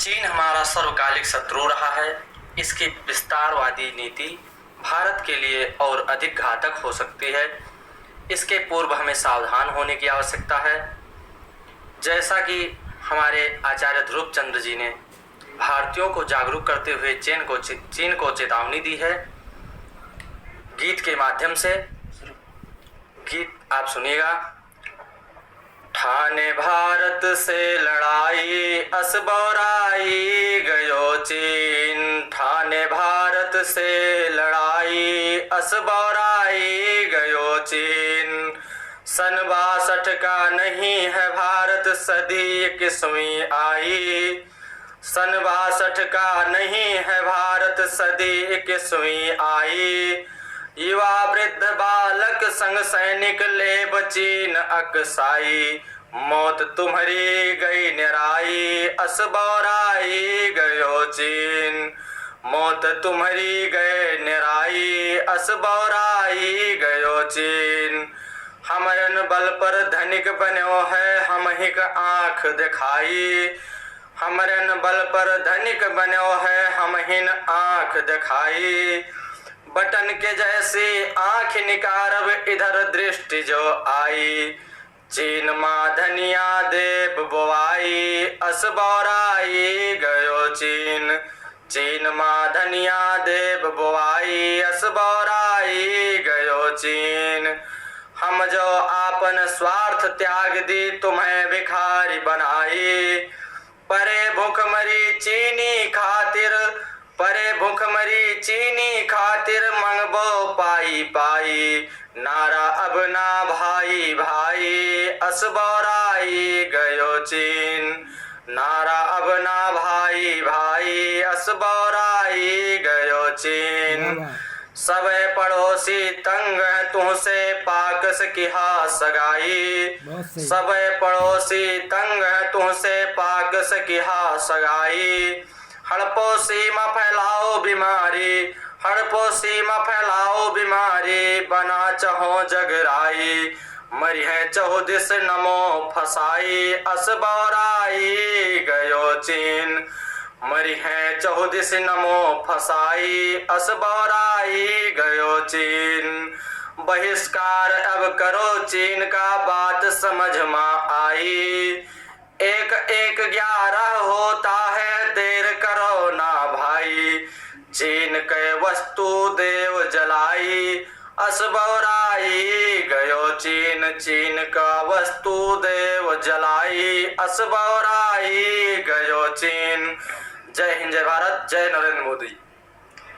चीन हमारा सर्वकालिक शत्रु रहा है। इसकी विस्तारवादी नीति भारत के लिए और अधिक घातक हो सकती है। इसके पूर्व हमें सावधान होने की आवश्यकता है। जैसा कि हमारे आचार्य ध्रुव चंद्र जी ने भारतीयों को जागरूक करते हुए चीन को चेतावनी दी है। गीत के माध्यम से गीत आप सुनिएगा। ठाने भारत से लड़ाई असबौराई गयो चीन, ठाने भारत से लड़ाई असबौराई गयो चीन। सन 62 का नहीं है भारत सदी 21वीं आई, सन 62 का नहीं है भारत सदी 21वीं आई। युवा वृद्ध बालक संग सैनिक लेब चीन अकसाई, मौत तुम्हारी गई निराई असबौराई गयो चीन, मौत तुम्हारी गए निराई असबौराई गयो चीन। हमरन बल पर धनिक बन्यो है हम ही का आँख दिखाई, हमरन बल पर धनिक बन्यो है हम हिन आँख दिखाई। बटन के जैसी आँख निकारब इधर दृष्टि जो आई, चीन माँ धनिया देव बोआई असबौराई गयो चीन, चीन माँ धनिया देव बोआई असबौराई गयो चीन। हम जो आपन स्वार्थ त्याग दी तुम्हें भिखारी बनाई, परे भूखमरी चीनी खातिर, परे भूखमरी चीनी खातिर मंगबो पाई पाई। नारा अब ना भाई भाई असबौराई गयो चीन, नारा अब ना भाई भाई असबौराई गयो चीन। सबे पड़ोसी तंग तुहसे पाकस की हा सगाई, सबे पड़ोसी तंग तुहसे पाकस की हा सगाई। हड़पोसी में फैलाओ बीमारी, हड़पोसी में फैलाओ बीमारी, बना चहो जगराई। मरी है 14 नमो फसाई असबौराई गयो चीन, मरी है 14 नमो फसाई असबौराई गयो चीन। बहिष्कार अब करो चीन का बात समझ में आई, 1-1-11 होता है देर करो ना भाई। चीन के वस्तु देव जलाई असबौराई गयो चीन, चीन का वस्तु देव जलाई असबौराई गयो चीन। जय हिंद, जय भारत, जय नरेंद्र मोदी।